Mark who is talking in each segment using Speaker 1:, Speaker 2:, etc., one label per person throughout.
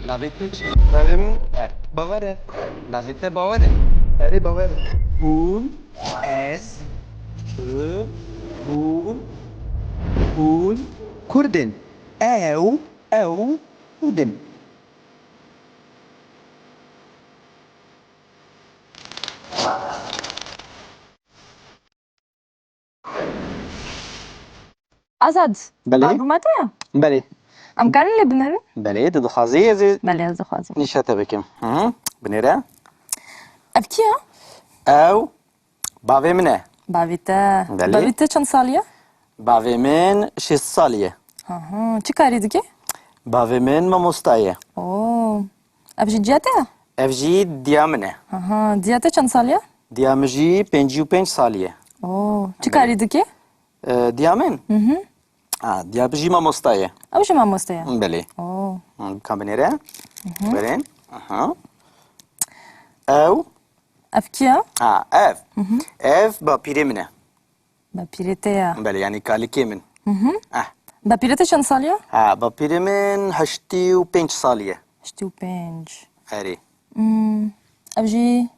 Speaker 1: Navê te çi?
Speaker 2: Navê min
Speaker 1: Er.
Speaker 2: Bawer e.
Speaker 1: Navê te bawer e?
Speaker 2: Erê Bawer.
Speaker 1: Hûn, ez, tu, hûn, hûn, Kurdin. Ew, Kurdin.
Speaker 3: Azad.
Speaker 1: بله.
Speaker 3: معلوماته ya.
Speaker 1: بله.
Speaker 3: Am kanın le binarın?
Speaker 1: بله دخوازی از
Speaker 3: Bale az khazım.
Speaker 1: نشاته بکم بنیره
Speaker 3: Evki ya.
Speaker 1: او باوی منه
Speaker 3: Bavite.
Speaker 1: Bale.
Speaker 3: Bavite çan saliye?
Speaker 1: باوی من 6 سالیه
Speaker 3: Aha. Çi karıydı ki?
Speaker 1: باوی من مامۆستایە
Speaker 3: Oo. Evji cihate ya.
Speaker 1: ev jî diya min e
Speaker 3: Aha. Diyate çan saliye?
Speaker 1: diya min jî 55 saliye
Speaker 3: Oo. Çi karıydı ki?
Speaker 1: diya min diya min jî mamostayê
Speaker 3: Evji mamoste ya.
Speaker 1: belê
Speaker 3: Oo.
Speaker 1: kan binêre berên ew
Speaker 3: Evki ya.
Speaker 1: ev bapîrê min e
Speaker 3: Bapirete ya.
Speaker 1: belê yanî kalikê min
Speaker 3: Bapirete çan saliye?
Speaker 1: bapîrê min 85 saliye
Speaker 3: İşte u penç.
Speaker 1: erê
Speaker 3: Evji.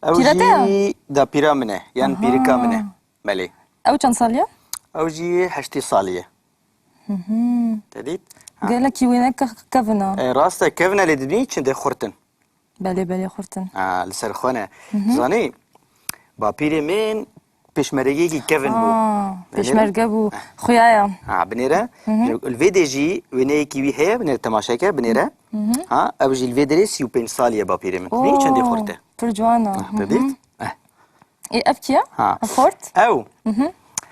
Speaker 1: ew
Speaker 3: Pîrete ya?
Speaker 1: jî dapîra min e yan pîrika min e belê
Speaker 3: Ev çan saliye?
Speaker 1: ew jî 80 saliye te dît
Speaker 3: Gela ki wene kavna.
Speaker 1: rast e kevin lê dibînî çindê xurtin
Speaker 3: Bale xurtin.
Speaker 1: li ser xwe ne zanî bapîrê min pêşmergeyekî kevin bû
Speaker 3: Peşmerge bu. Xuya ya.
Speaker 1: binêre li vê de jî wêneyekî wî heye binêre temaşeke binêre ew jî li vê derê 35 saliye bapîrê min dibînî çindê xurt e
Speaker 3: Pır cwana.
Speaker 1: te dît
Speaker 3: Evki ya? Xort?
Speaker 1: ew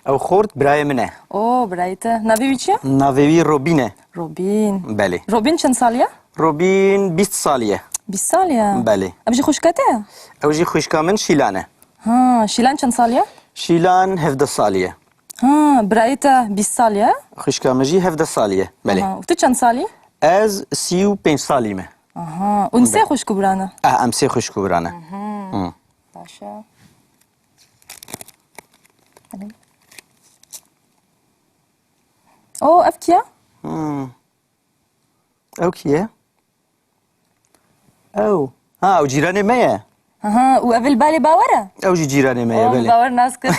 Speaker 1: ew xort birayê min e
Speaker 3: Oo, brayte. Navi biçi?
Speaker 1: navê wî Robîn e
Speaker 3: Robin.
Speaker 1: belê
Speaker 3: Robin çend saliye?
Speaker 1: Robîn 20 saliye
Speaker 3: 20 saliye.
Speaker 1: belê
Speaker 3: Evji xuşkate ya?
Speaker 1: ew jî xwîşka min Şîlan e
Speaker 3: Ha, Şilan çend saliye?
Speaker 1: Şîlan 17 saliye
Speaker 3: Ha, brayte 20 saliye?
Speaker 1: xwîşka min jî 17 saliye belê
Speaker 3: Ha, tu çend saliye?
Speaker 1: ez 35 salî me
Speaker 3: Aha, unse xuşku brana.
Speaker 1: em sê xwişkûbiran e
Speaker 3: Başa. Oo, evki ya?
Speaker 1: ew kî ye ew ew cîranê me ye
Speaker 3: Aha, u evil bale bawara?
Speaker 1: ew jî cîranê me ye
Speaker 3: Oo,
Speaker 1: belê
Speaker 3: bavar nas kır.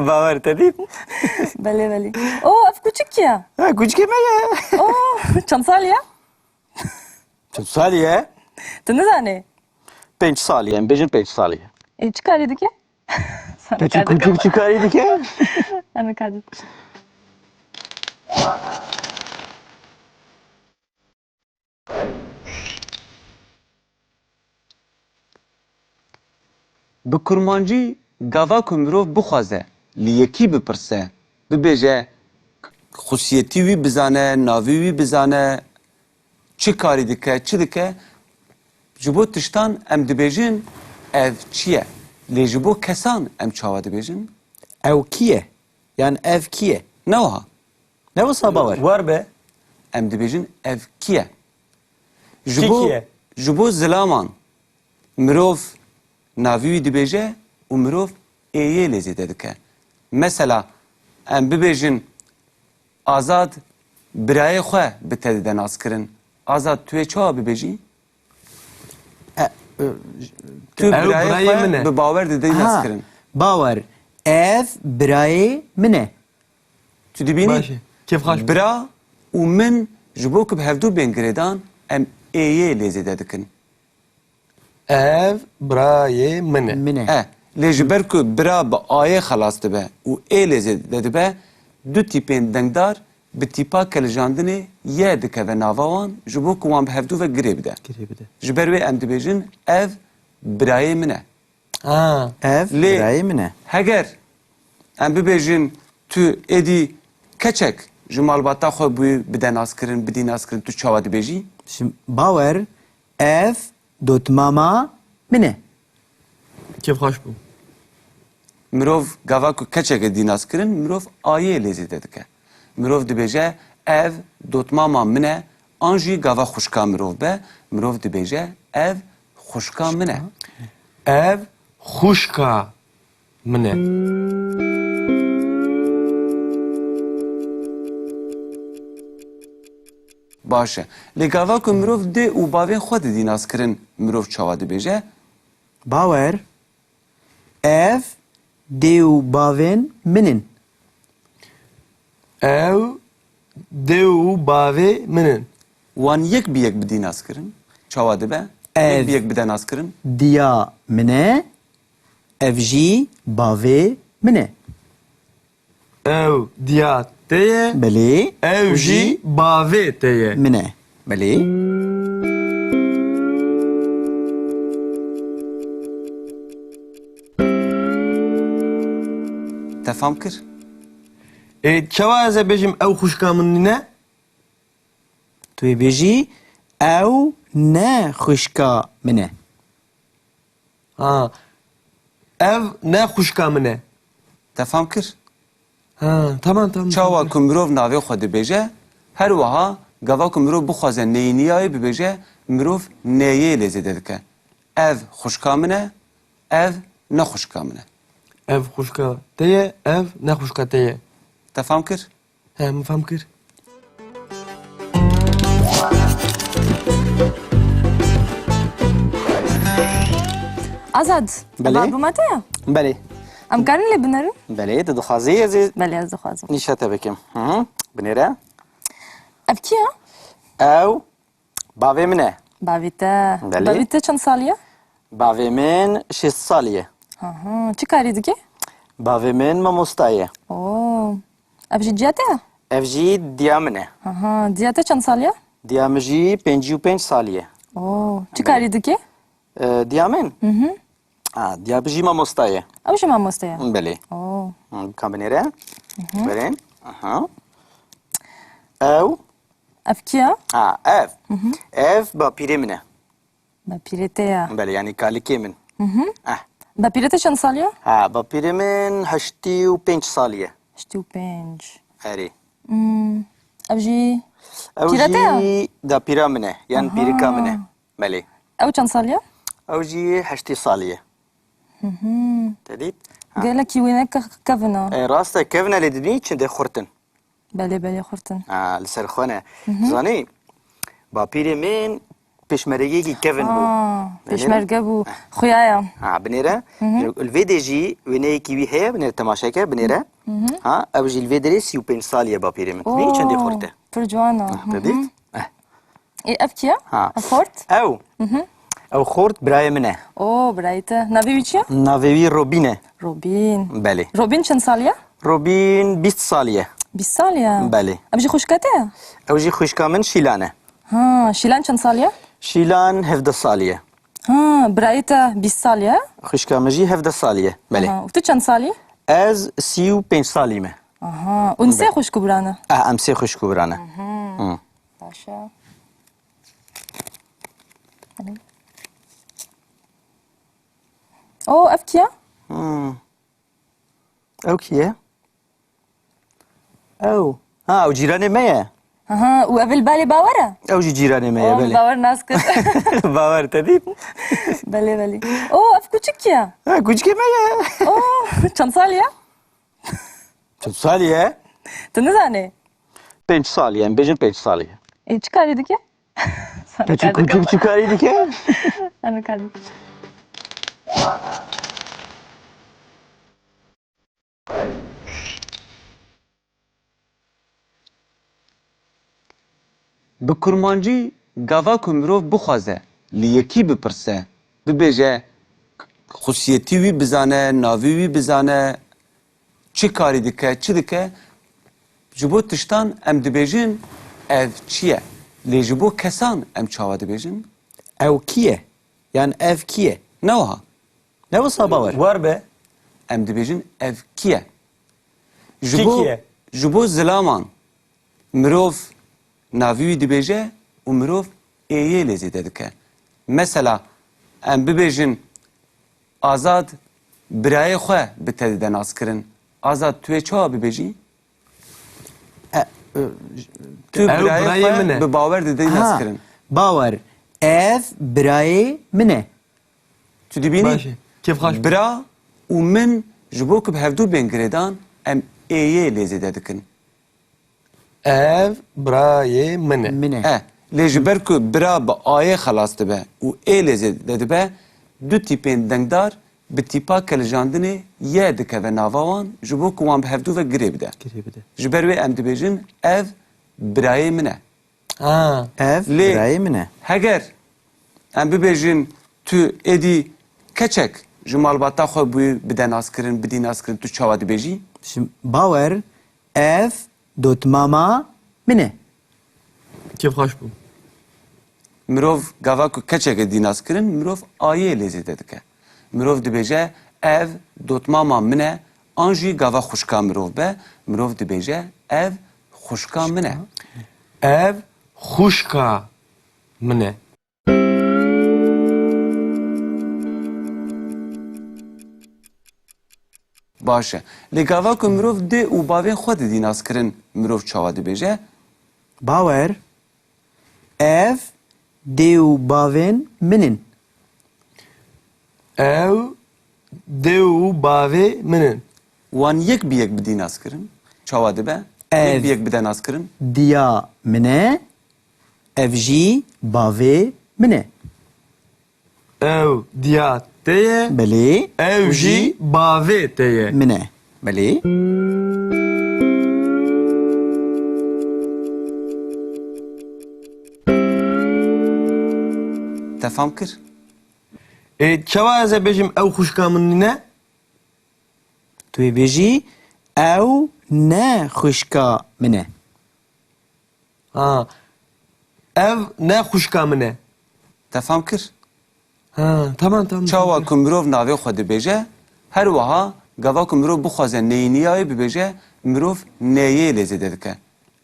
Speaker 1: bawer te dît
Speaker 3: Bale. Oo, ev küçük ya.
Speaker 1: kûçikê me ye
Speaker 3: Oo, çend saliye?
Speaker 1: çend salî ye
Speaker 3: Tu ne zane?
Speaker 1: 5 salî em bêjin 5 salî ye
Speaker 3: Çıkarıydı ki? Sana
Speaker 1: keçik
Speaker 3: kaldı.
Speaker 1: kûçik çıkarî dike
Speaker 3: Sana kaldı.
Speaker 4: Bi kurmancî gava ku mirov bixwaze li yekî bipirse bibêje xusiyetî wî bizane navê wî bizane çi karî dike çi dike ji bo tiştan em dibêjin ev çi ye lê ji bo kesan em çawa dibêjin
Speaker 1: ew kî ye yan ev kî ye
Speaker 4: ne wiha
Speaker 1: ne wisa bawer
Speaker 2: War be.
Speaker 4: em dibêjin ev kî ye
Speaker 2: Kî
Speaker 4: ji bo
Speaker 2: ye?
Speaker 4: ji bo zilaman mirov navî wî dibêje û mirov êyê lê zêde dike mesela em bibêjin Azad birayê xwe bi te dide naskirin Azad tu yê çawa bibêjî tu
Speaker 2: Ew
Speaker 4: birayê
Speaker 2: birayê min e.
Speaker 4: xwe bi bawer dide naskirin
Speaker 1: bawer ev birayê min e
Speaker 4: tu dibînî
Speaker 2: Başe. Kêf xweş.
Speaker 4: bira û min ji bo ku bi hevdû bên girêdan em êyê lê zêde dikin
Speaker 2: Ev birayê min e.
Speaker 1: min e
Speaker 4: lê ji ber ku bira bi ayê xelas dibe û ê lê zêde dibe du tîpên dengdar bi tîpa kelijandinê yê dikeve nava wan ji bo ku wan bi hevdû ve girê bide
Speaker 2: Girê bide.
Speaker 4: ji ber wê em dibêjin ev birayê min e
Speaker 2: Ha.
Speaker 1: ev
Speaker 4: Lê
Speaker 1: birayê min e
Speaker 4: heger em bibêjin tu êdî keçek ji malbata xwe bûyî bide naskirin bidî naskirin tu çawa dibêjî
Speaker 1: şimdi bawer ev dotmama min e
Speaker 2: Kêf xweş bû.
Speaker 4: mirov gava ku keçek dî naskirin mirov ayê lê zêde dike mirov dibêje ev dotmama min e an jî gava xuşka mirov be mirov dibêje ev xuşka min e
Speaker 2: Ev xuşka min e.
Speaker 4: باشه لگاوا که مروف ده و باوین خود دی ناز کرن مروف چاوا دبیجه
Speaker 1: باور ev dê û bavên min in.
Speaker 2: Ev dê û bavê min in.
Speaker 4: وان یک بی یک بدی ناز کرن چاوا دبه یک بی یک بده ناز کرن
Speaker 1: Diya min e, ev jî bavê min e.
Speaker 2: Ev diya te ye.
Speaker 1: Belê.
Speaker 2: Ev jî bavê te ye.
Speaker 1: min e. Belê.
Speaker 4: تفهم کر
Speaker 2: Çawa ez ê bêjim ew xwişka min nîne?
Speaker 1: Tu ê bêjî ew ne xwişka min e.
Speaker 2: Ha. Ev ne xwişka min e.
Speaker 4: تفهم کر
Speaker 2: Ha, tamam tamam.
Speaker 4: چاوا که مروف ناوی خود دبیجه هر وها گوا که مروف بخوازه نینیای ببیجه مروف نیه لیزی ددکه ev خوشکا منه ev نه خوشکا منه
Speaker 2: Ev xwişka te ye, ev ne xwişka te ye.
Speaker 4: تفهم کر
Speaker 2: He, min fehm kir.
Speaker 3: Azad.
Speaker 1: بله.
Speaker 3: بابا te ya?
Speaker 1: Belê.
Speaker 3: Em karin lê binerin?
Speaker 1: Belê tu dixwazî ez ê
Speaker 3: Belê ez dixwazim.
Speaker 1: nîşe te bikim. Binêre.
Speaker 3: Ev kî ye?
Speaker 1: Ew bavê min e.
Speaker 3: Bavê te.
Speaker 1: Belê.
Speaker 3: Bavê te çend salî ye?
Speaker 1: Bavê min 6 salî ye.
Speaker 3: Çi karî dike?
Speaker 1: Bavê min mamosta ye.
Speaker 3: Oo. Ev jî ciya te ye?
Speaker 1: Ev jî diya min e.
Speaker 3: Ciya te çend salî ye?
Speaker 1: Diya min jî 55 salî ye.
Speaker 3: Oo. Çi karî dike?
Speaker 1: Diya min? Diya jî mamosta ye.
Speaker 3: Ew jî mamoste ye.
Speaker 1: Belê.
Speaker 3: Oo.
Speaker 1: Kan binêre. Belê. Ew.
Speaker 3: Ev kî ye?
Speaker 1: Ev. Ev bapîrê min e.
Speaker 3: Bapîrê te ye.
Speaker 1: Belê yani kalikê min.
Speaker 3: Bapîrê te çend salî ye?
Speaker 1: Bapîrê min 85 salî ye.
Speaker 3: Hiştî û pênc.
Speaker 1: Erê.
Speaker 3: Ev jî
Speaker 1: Ew
Speaker 3: Pîra te ye?
Speaker 1: jî dapîra min e. Yan pîrika min e. Belê.
Speaker 3: ew çend salî ye?
Speaker 1: Ew jî 80 salî ye. Te dît?
Speaker 3: Gelekî wê neke kevin e.
Speaker 1: Rast e kevne lê dibî çinde xurtin.
Speaker 3: Belê belê xurtin.
Speaker 1: Li ser xwe ne. Zanî bapîrê min pêşmergeyekî kevin bû.
Speaker 3: Pêşmerge bû. Xuya ye.
Speaker 1: Binêre. Li vê de jî wêneyekî wî heye binêre temaşeke binêre. Ew jî li vê derê 35 salî ye bapîrê min. Dibî çendê xurt e.
Speaker 3: Pir ciwan e.
Speaker 1: Te dît?
Speaker 3: Ê ev kî ye? Ev xort?
Speaker 1: Ew. Ew xort birayê min e.
Speaker 3: Oo birayê te. Navê wî çi ye?
Speaker 1: Navê wî Robîn e.
Speaker 3: Robîn.
Speaker 1: Belê.
Speaker 3: Robîn çend salî ye?
Speaker 1: Robîn 20 salî ye.
Speaker 3: 20 salî ye.
Speaker 1: Belê.
Speaker 3: Ev jî xwişka te ye?
Speaker 1: Ew jî xwişka min Şîlan e.
Speaker 3: Şîlan çend salî ye?
Speaker 1: Şîlan 17 salî ye.
Speaker 3: Birayê te 20 salî ye?
Speaker 1: Xwişka min jî 17 salî ye. Belê.
Speaker 3: û tu çend salî?
Speaker 1: Ez 35 salî me.
Speaker 3: Û sê xwişk û biran e?
Speaker 1: Em sê xwişk û biran e.
Speaker 3: Baş e. Oo ev kî ye?
Speaker 1: Ew kî ye? Ew. Ew cîranê me ye.
Speaker 3: û ev li balê bawer e?
Speaker 1: Ew jî cîranê me ye. Belê.
Speaker 3: Bawer nas kir.
Speaker 1: Bawer te dît?
Speaker 3: Belê belê. Oo ev küçük ye?
Speaker 1: Kûçikê me ye.
Speaker 3: Oo çend salî ye?
Speaker 1: Çend salî ye?
Speaker 3: Tu nizanî?
Speaker 1: 5 salî ye. Em bêjin 5 salî ye.
Speaker 3: Ê çi karî dike?
Speaker 1: Küçük küçük çıkarî dike?
Speaker 3: Sana karî dike.
Speaker 4: Bi kurmancî gava ku mirov bixwaze li yekî bipirse bibêje xusiyetî wî bizane, navî wî bizane, çi karî dike, çi dike ji bo tiştan em dibêjin ev çi ye? Lê ji bo kesan em çawa dibêjin?
Speaker 1: Ew kî ye? Yani ev kî ye?
Speaker 4: Ne wiha?
Speaker 1: Ne wisa bawer?
Speaker 2: War be.
Speaker 4: Em dibêjin ev kî ye?
Speaker 2: Kî kî ye?
Speaker 4: Ji bo zilaman mirov navî wî dibêje û mirov êyê lê zêde dike. Mesela em bibêjin Azad birayê xwe bi te dide naskirin. Azad tu ê çawa bibêjî? Tu birayê
Speaker 2: birayê min e.
Speaker 4: xwe bi bawer dide naskirin.
Speaker 1: Bawer. Ev birayê min e.
Speaker 4: Tu dibînî
Speaker 2: Başê. Kêf xweş.
Speaker 4: bira û min ji bo ku bi hevdû bên girêdan em êyê lê zêde dikin.
Speaker 2: Ev birayê min e.
Speaker 1: Min e.
Speaker 4: Lê ji ber ku bira bi ayê xelas dibe û ê lêzê dibe, du tîpên dengdar bi tîpa kilijandinê yê dikeve nava wan ji bo ku wan bi hevdû ve girê bide. Ji ber wê em dibêjin ev birayê min e.
Speaker 2: Ha.
Speaker 1: Ev
Speaker 4: Lê
Speaker 1: birayê min e.
Speaker 4: heger em bibêjin tu êdî keçek ji malbata xwe bûyî bide naskirin, bidî naskirin, tu çawa dibêjî?
Speaker 1: Şimdi bawer ev dotmama min e.
Speaker 2: Kêf xweş bû.
Speaker 4: Mirov gava ku keçeke dî naskirin, mirov ayê lêzê te dike. Mirov dibêje ev dotmama min e, an jî gava xuşka mirov be, mirov dibêje ev xuşka min e.
Speaker 2: Ev xuşka min e.
Speaker 4: Baş e. Lê gava ku mirov dê û bavên xwe didî naskirin, mirov çawa dibêje?
Speaker 1: Bawer ev dê û bavên min in.
Speaker 2: Ev dê û bavê min in.
Speaker 4: Wan yek bi yek bidî naskirin, çawa dibe?
Speaker 1: Ev.
Speaker 4: Yek bi yek bide naskirin.
Speaker 1: Diya min e. Ev jî bavê min e.
Speaker 2: Ev diya te ye.
Speaker 1: Belê.
Speaker 2: Ev jî bavê te ye.
Speaker 1: min e. Belê.
Speaker 4: Te fam kir?
Speaker 2: Çawa ez ê bêjim ew xuşka min ne?
Speaker 1: Tu ê bêjî ew ne xuşka min e.
Speaker 2: Ha. Ev ne xuşka min e.
Speaker 4: Te fam kir?
Speaker 2: Ha, tamam tamam.
Speaker 4: Çawa ku mirov navê xwe dibêje, her wiha gava ku mirov bixwaze neyîniyayê bibêje, mirov neyê lêzê dike.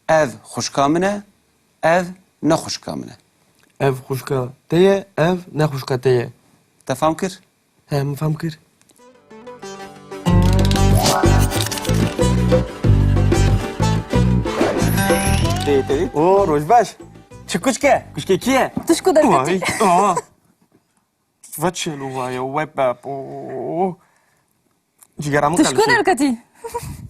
Speaker 4: Ev xuşka min e, ev ne xuşka min e.
Speaker 2: Ev xuşka te ye, ev ne xuşka te ye.
Speaker 4: Te fam kir?
Speaker 2: He, min fam kir.
Speaker 1: O rojbaş. Çi kuşke?
Speaker 2: Kuşke ki ye?
Speaker 3: Tuşku da
Speaker 2: Vay.
Speaker 3: kati.
Speaker 2: Aa. Vaçelo vay, vay bap. Oo. Cigaramı
Speaker 3: Tuşku da kati.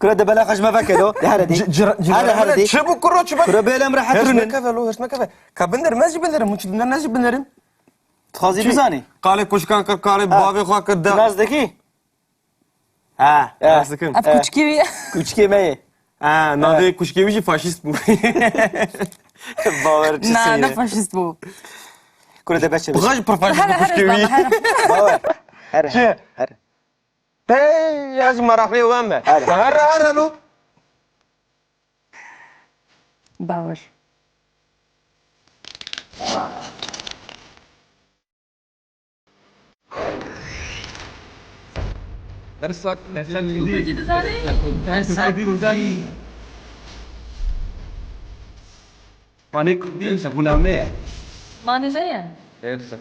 Speaker 1: Kura de bela kaçma fakelo. Hadi. Hadi.
Speaker 2: Çabuk kuru çabuk.
Speaker 1: Kura belem rahat
Speaker 2: Hırsme
Speaker 1: etme.
Speaker 2: kafe lo, hırsme kafe. Kabinlerim, nasıl binerim? Uçuduğundan nasıl binerim?
Speaker 1: Thazi bizani.
Speaker 2: Kale kuşkan kır, kale bavi kua kır da.
Speaker 1: Nazdaki.
Speaker 2: Ha, nasıkın?
Speaker 3: Ab kuçki vi.
Speaker 1: Küçük meyi.
Speaker 2: Ha, navi kuşkevici faşist bu.
Speaker 1: Baver
Speaker 3: Na, ne faşist bu.
Speaker 1: Kura de beşe.
Speaker 2: Bu kaç per faşist
Speaker 3: Hara
Speaker 2: bu
Speaker 3: hara
Speaker 2: kuşkevici?
Speaker 3: hara.
Speaker 1: Baver. Her.
Speaker 2: Çe?
Speaker 1: Her.
Speaker 2: Hey, yaz marafı ulan be. Hara lo.
Speaker 3: Bauer.
Speaker 5: درسك تخلي درسك فانيك دي سكونا مي
Speaker 3: Mane zayen.
Speaker 5: درسك